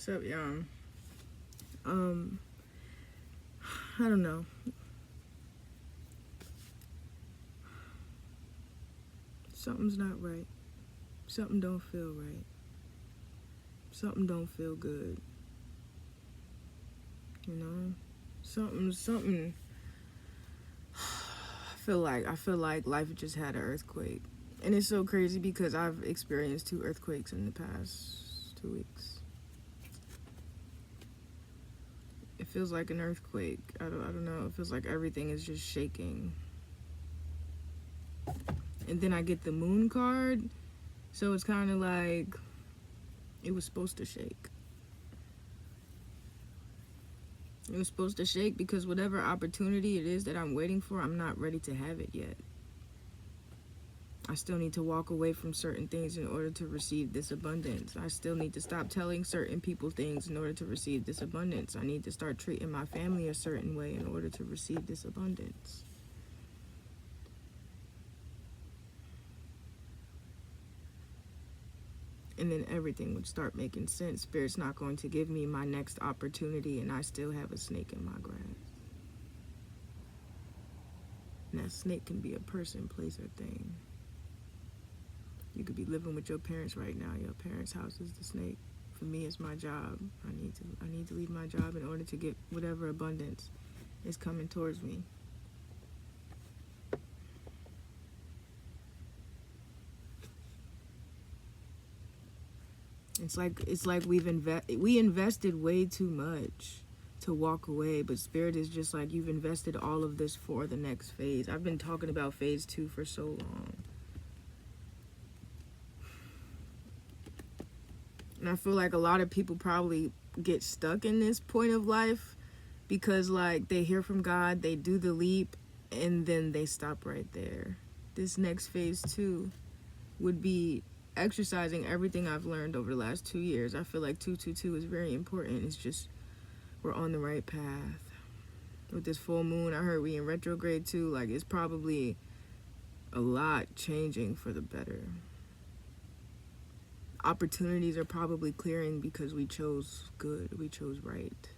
What's up, y'all? I don't know. Something's not right. Something don't feel right. Something don't feel good. You know? Something. I feel like life just had an earthquake. And it's so crazy because I've experienced 2 earthquakes in the past 2 weeks. It feels like an earthquake. I don't know. It feels like everything is just shaking. And then I get the moon card. So it's kind of like it was supposed to shake. It was supposed to shake because whatever opportunity it is that I'm waiting for, I'm not ready to have it yet. I still need to walk away from certain things in order to receive this abundance. I still need to stop telling certain people things in order to receive this abundance. I need to start treating my family a certain way in order to receive this abundance. And then everything would start making sense. Spirit's not going to give me my next opportunity and I still have a snake in my grass. And that snake can be a person, place, or thing. You could be living with your parents right now. Your parents' house is the snake. For me, it's my job. I need to leave my job in order to get whatever abundance is coming towards me. It's like we invested way too much to walk away, but Spirit is just like, you've invested all of this for the next phase. I've been talking about phase 2 for so long. And I feel like a lot of people probably get stuck in this point of life because like they hear from God, they do the leap, and then they stop right there. This next phase 2 would be exercising everything I've learned over the last 2 years. I feel like 222 is very important. It's just we're on the right path. With this full moon, I heard we in retrograde too. Like it's probably a lot changing for the better. Opportunities are probably clearing because we chose good, we chose right,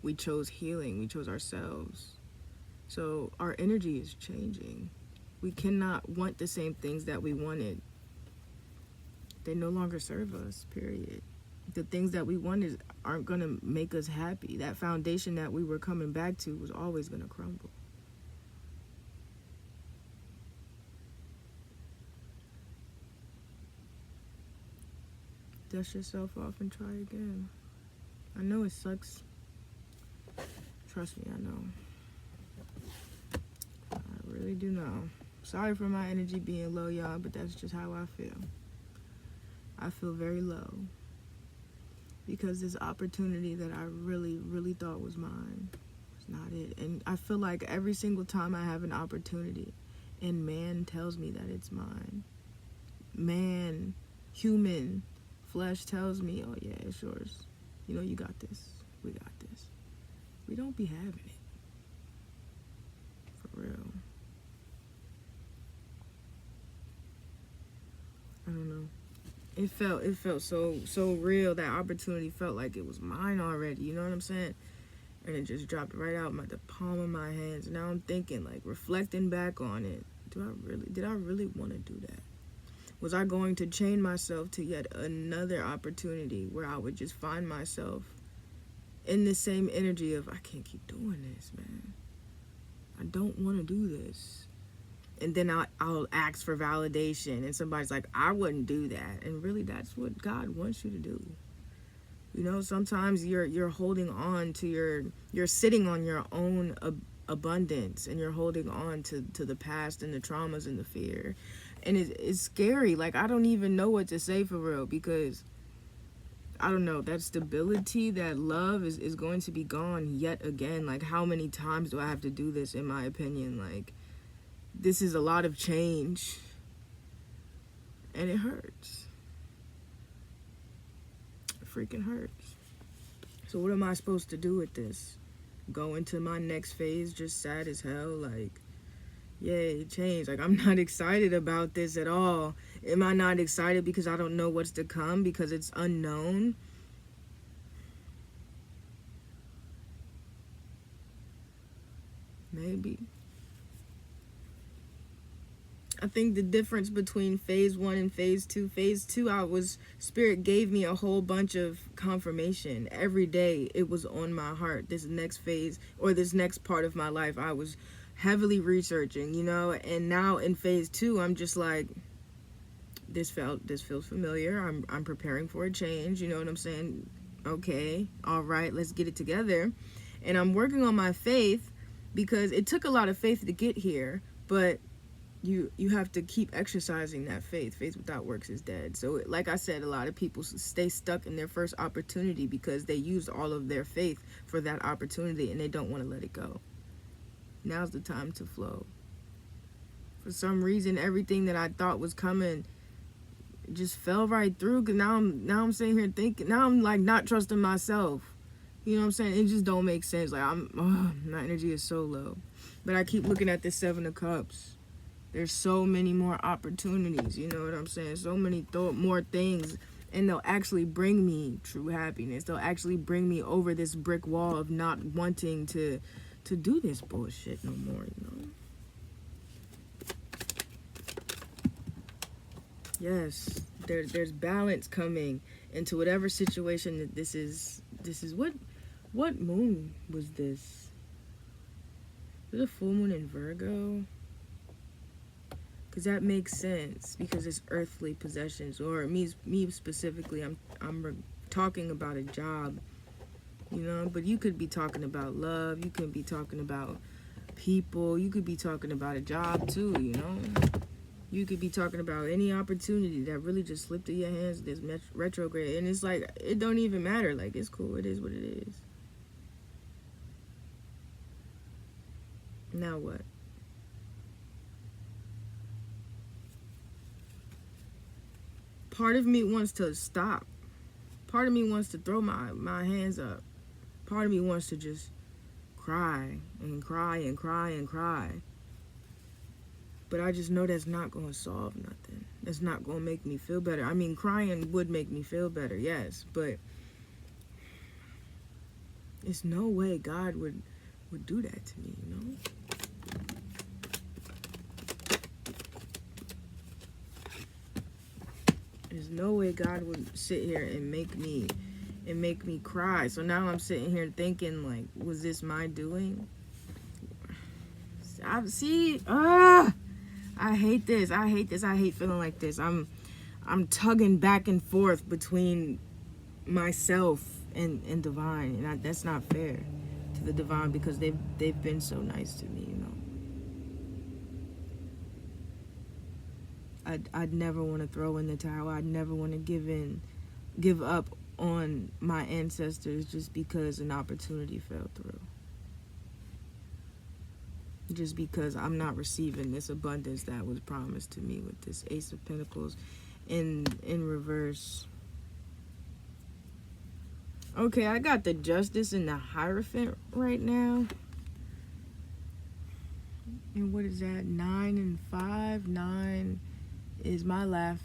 we chose healing, we chose ourselves. So our energy is changing. We cannot want the same things that we wanted. They no longer serve us, period. The things that we wanted aren't going to make us happy. That foundation that we were coming back to was always going to crumble. Dust yourself off and try again. I know it sucks. Trust me, I know. I really do know. Sorry for my energy being low, y'all, but that's just how I feel. I feel very low because this opportunity that I really, really thought was mine was not it. And I feel like every single time I have an opportunity and man tells me that it's mine, man, human, flesh tells me, oh yeah, it's yours. You know, you got this. We got this. We don't be having it. For real. I don't know. It felt so real. That opportunity felt like it was mine already. You know what I'm saying? And it just dropped right out the palm of my hands. Now I'm thinking, like, reflecting back on it. Did I really want to do that? Was I going to chain myself to yet another opportunity where I would just find myself in the same energy of, I can't keep doing this, man. I don't want to do this. And then I'll ask for validation, and somebody's like, I wouldn't do that. And really, that's what God wants you to do. You know, sometimes you're holding on to you're sitting on your own abundance, and you're holding on to the past and the traumas and the fear. And it's scary. Like, I don't even know what to say for real, because I don't know, that stability, that love is going to be gone yet again. Like, how many times do I have to do this, in my opinion? Like, this is a lot of change, and it hurts. It freaking hurts. So what am I supposed to do with this? Go into my next phase just sad as hell? Like, yay, change. Like, I'm not excited about this at all. Am I not excited because I don't know what's to come, because it's unknown? Maybe. I think the difference between phase 1 and phase 2, Spirit gave me a whole bunch of confirmation. Every day it was on my heart. This next phase or this next part of my life, I was heavily researching, you know, and now in phase 2, I'm just like, this feels familiar. I'm preparing for a change, you know what I'm saying? Okay, all right, let's get it together. And I'm working on my faith because it took a lot of faith to get here, but you have to keep exercising that faith. Faith without works is dead. So like I said, a lot of people stay stuck in their first opportunity because they used all of their faith for that opportunity and they don't want to let it go. Now's the time to flow. For some reason, everything that I thought was coming just fell right through, because now I'm sitting here thinking, now I'm like not trusting myself. You know what I'm saying? It just don't make sense. Like my energy is so low. But I keep looking at this 7 of Cups. There's so many more opportunities, you know what I'm saying? So many more things, and they'll actually bring me true happiness. They'll actually bring me over this brick wall of not wanting to do this bullshit no more, you know? Yes, there's balance coming into whatever situation that this is. What moon was this? Was it a full moon in Virgo? Because that makes sense, because it's earthly possessions, or me specifically, I'm talking about a job, you know, but you could be talking about love, you could be talking about people, you could be talking about a job too, you know, you could be talking about any opportunity that really just slipped through your hands, this retrograde, and it's like, it don't even matter, like, it's cool, it is what it is. Now what? Part of me wants to stop. Part of me wants to throw my hands up. Part of me wants to just cry and cry and cry and cry. But I just know that's not going to solve nothing. That's not going to make me feel better. I mean, crying would make me feel better, yes. But there's no way God would do that to me, you know? There's no way God would sit here and make me cry. So now I'm sitting here thinking, like, was this my doing? I hate this. I hate feeling like this. I'm tugging back and forth between myself and divine, and that's not fair to the divine, because they've been so nice to me, you know. I'd never want to throw in the towel. I'd never want to give up on my ancestors just because an opportunity fell through. Just because I'm not receiving this abundance that was promised to me with this Ace of Pentacles in reverse. Okay, I got the Justice and the Hierophant right now. And what is that? 9 and 5. 9 is my life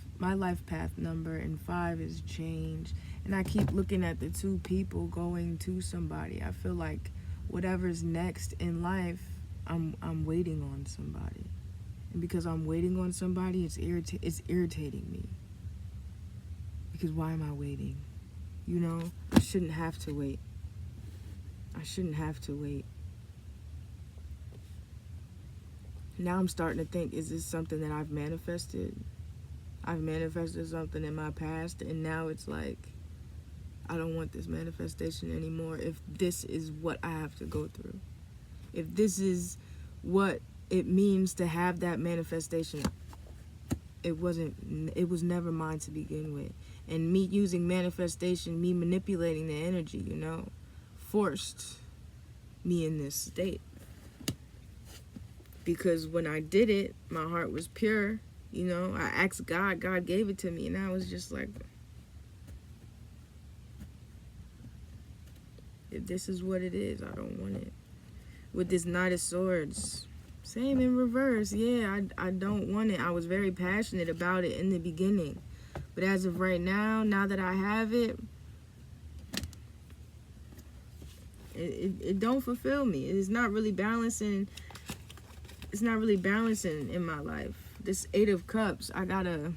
path number, and 5 is change. And I keep looking at the 2 people going to somebody. I feel like whatever's next in life, I'm waiting on somebody. And because I'm waiting on somebody, it's irritating me. Because why am I waiting? You know, I shouldn't have to wait. I shouldn't have to wait. Now I'm starting to think, is this something that I've manifested? I've manifested something in my past, and now it's like, I don't want this manifestation anymore if this is what I have to go through. If this is what it means to have that manifestation, it was never mine to begin with. And me using manifestation, me manipulating the energy, you know, forced me in this state. Because when I did it, my heart was pure, you know. I asked God, God gave it to me, and I was just like, if this is what it is, I don't want it. With this Knight of Swords, same in reverse. Yeah, I don't want it. I was very passionate about it in the beginning. But as of right now, now that I have it, It don't fulfill me. It's not really balancing. It's not really balancing in my life. This 8 of Cups, I got a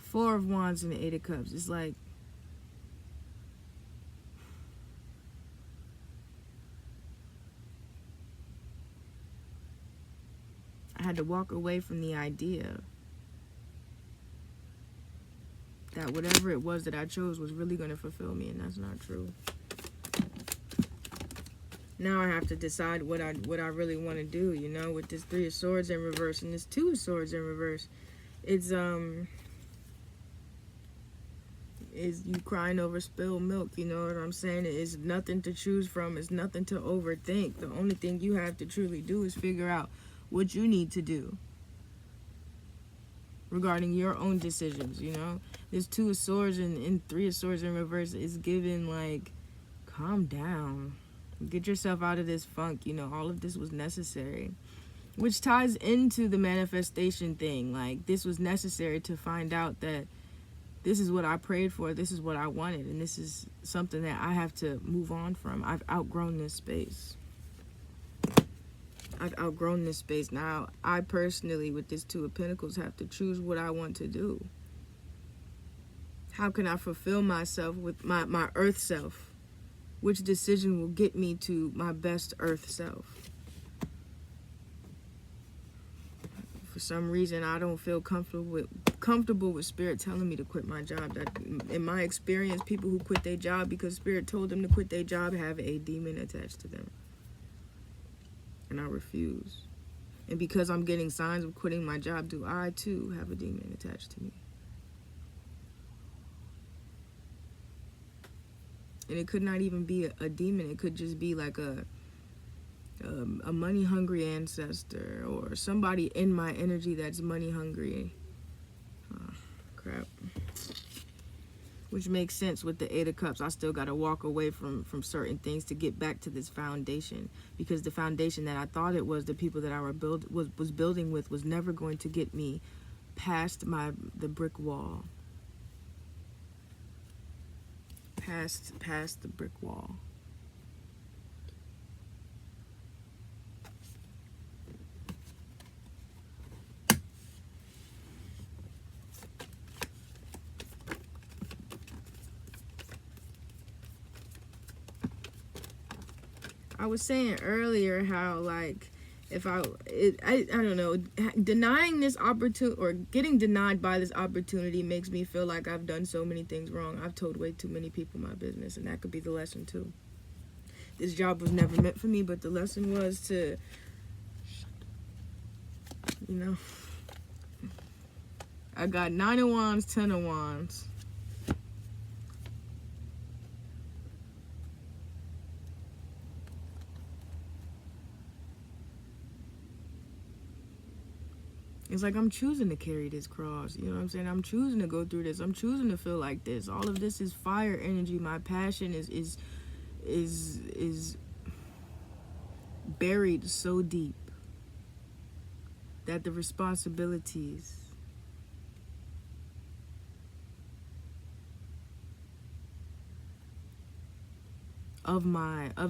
4 of Wands and the 8 of Cups. It's like, I had to walk away from the idea that whatever it was that I chose was really going to fulfill me, and that's not true. Now I have to decide what I really want to do, you know, with this 3 of Swords in reverse and this 2 of Swords in reverse. It's is you crying over spilled milk, you know what I'm saying? It's nothing to choose from, it's nothing to overthink. The only thing you have to truly do is figure out what you need to do regarding your own decisions, you know? This 2 of Swords and 3 of Swords in reverse is giving, like, calm down. Get yourself out of this funk, you know? All of this was necessary. Which ties into the manifestation thing. Like, this was necessary to find out that this is what I prayed for, this is what I wanted, and this is something that I have to move on from. I've outgrown this space. I've outgrown this space. Now, I personally, with this 2 of Pentacles, have to choose what I want to do. How can I fulfill myself with my earth self? Which decision will get me to my best earth self? For some reason, I don't feel comfortable with Spirit telling me to quit my job. That, in my experience, people who quit their job because Spirit told them to quit their job have a demon attached to them. And I refuse. And because I'm getting signs of quitting my job, do I too have a demon attached to me? And it could not even be a demon. It could just be like a money hungry ancestor or somebody in my energy that's money hungry. Oh, crap. Which makes sense with the 8 of Cups. I still got to walk away from certain things to get back to this foundation, because the foundation that I thought it was, the people that I was building with, was never going to get me past the brick wall. Past the brick wall. I was saying earlier how, like, if I don't know, denying this opportunity or getting denied by this opportunity makes me feel like I've done so many things wrong. I've told way too many people my business, and that could be the lesson too. This job was never meant for me, but the lesson was to, you know, I got 9 of Wands, 10 of Wands. It's like I'm choosing to carry this cross. You know what I'm saying? I'm choosing to go through this. I'm choosing to feel like this. All of this is fire energy. My passion is buried so deep that the responsibilities of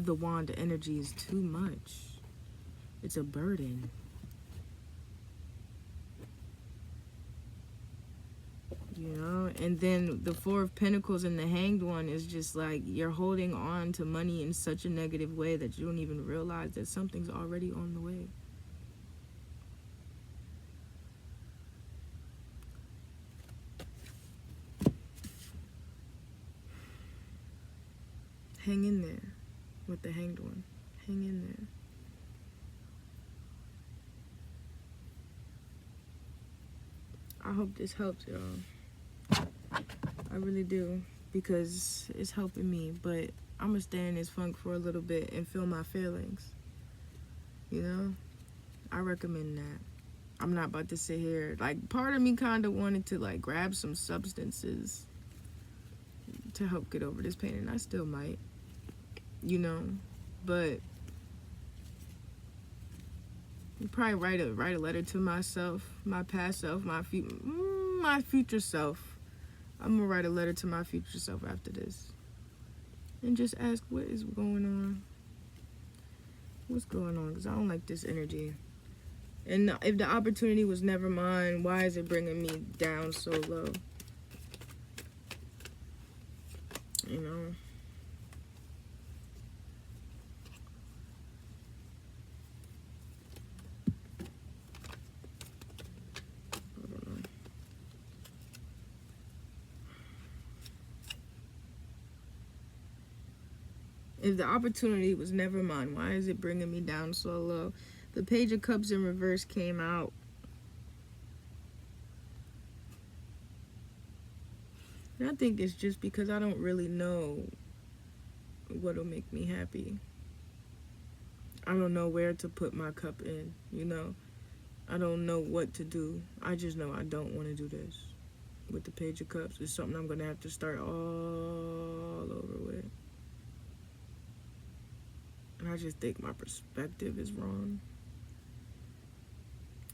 the wand energy is too much. It's a burden. You know, and then the 4 of Pentacles and the Hanged One is just like you're holding on to money in such a negative way that you don't even realize that something's already on the way. Hang in there with the Hanged One. Hang in there. I hope this helps, y'all. I really do, because it's helping me, but I'm gonna stay in this funk for a little bit and feel my feelings. You know, I recommend that. I'm not about to sit here, like, part of me kind of wanted to, like, grab some substances to help get over this pain, and I still might, you know, but probably write a letter to myself, my past self, my future self. I'm gonna write a letter to my future self after this. and just ask what is going on. What's going on? Because I don't like this energy. And if the opportunity was never mine, why is it bringing me down so low? You know? I don't know. If the opportunity was never mine, why is it bringing me down so low? The Page of Cups in reverse came out. And I think it's just because I don't really know what'll make me happy. I don't know where to put my cup in, you know? I don't know what to do. I just know I don't want to do this. With the Page of Cups, it's something I'm going to have to start all over with. And I just think my perspective is wrong.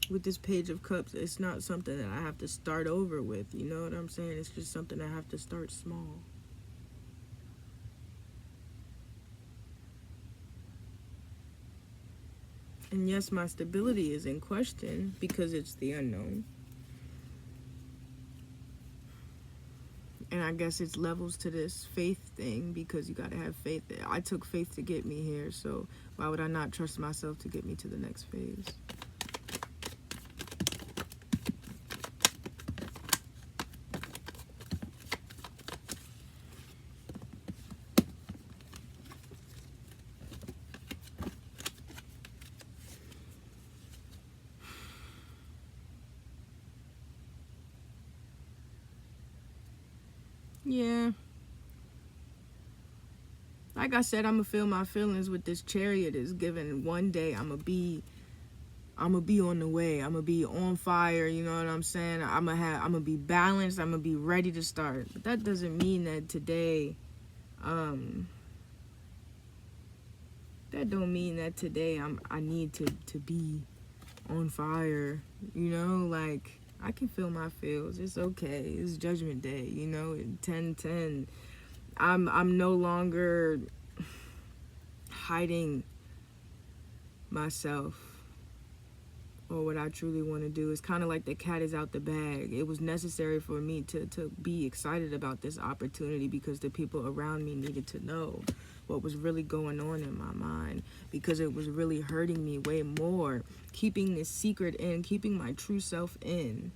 With this Page of Cups, it's not something that I have to start over with, you know what I'm saying? It's just something I have to start small. And yes, my stability is in question because it's the unknown. And I guess it's levels to this faith thing because you got to have faith. I took faith to get me here, so why would I not trust myself to get me to the next phase? Yeah. Like I said, I'm gonna feel my feelings with this Chariot is given. One day I'm gonna be on the way. I'm gonna be on fire, you know what I'm saying? I'm gonna be balanced. I'm gonna be ready to start. But that doesn't mean that today that don't mean that today I need to be on fire, you know? Like, I can feel my feels. It's okay. It's Judgment Day, you know? 10-10. I'm no longer hiding myself or what I truly want to do. It's kind of like the cat is out the bag. It was necessary for me to be excited about this opportunity because the people around me needed to know what was really going on in my mind, because it was really hurting me way more. Keeping this secret in, keeping my true self in,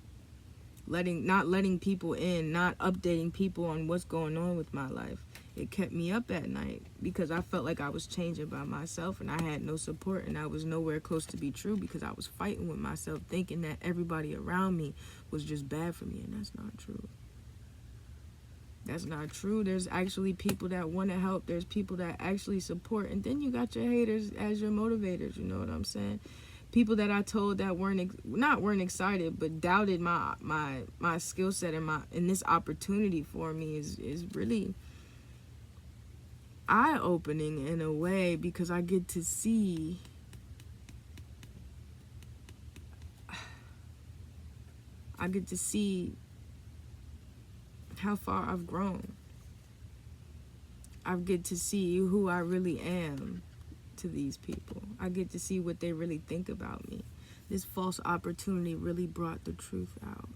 not letting people in, not updating people on what's going on with my life. It kept me up at night because I felt like I was changing by myself and I had no support and I was nowhere close to be true because I was fighting with myself, thinking that everybody around me was just bad for me, and that's not true. That's not true. There's actually people that want to help. There's people that actually support. And then you got your haters as your motivators. You know what I'm saying? People that I told that weren't excited, but doubted my skill set and this opportunity for me is really eye-opening in a way, because I get to see how far I've grown. I get to see who I really am to these people. I get to see what they really think about me. This false opportunity really brought the truth out.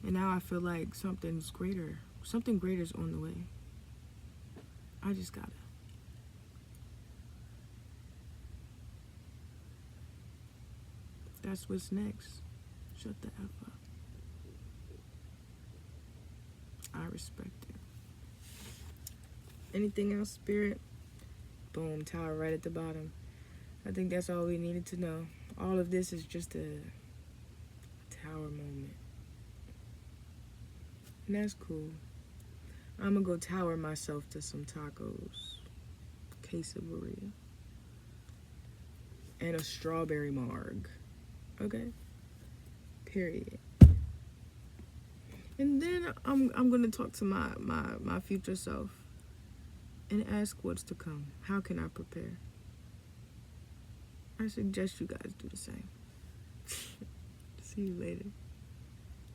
And now I feel like something greater is on the way. I just gotta. That's what's next. Shut the F up. I respect it. Anything else, Spirit? Boom, tower right at the bottom. I think that's all we needed to know. All of this is just a tower moment. And that's cool. I'm gonna go tower myself to some tacos, quesadilla, and a strawberry marg. Okay? Period. And then I'm gonna talk to my future self and ask what's to come. How can I prepare? I suggest you guys do the same. See you later.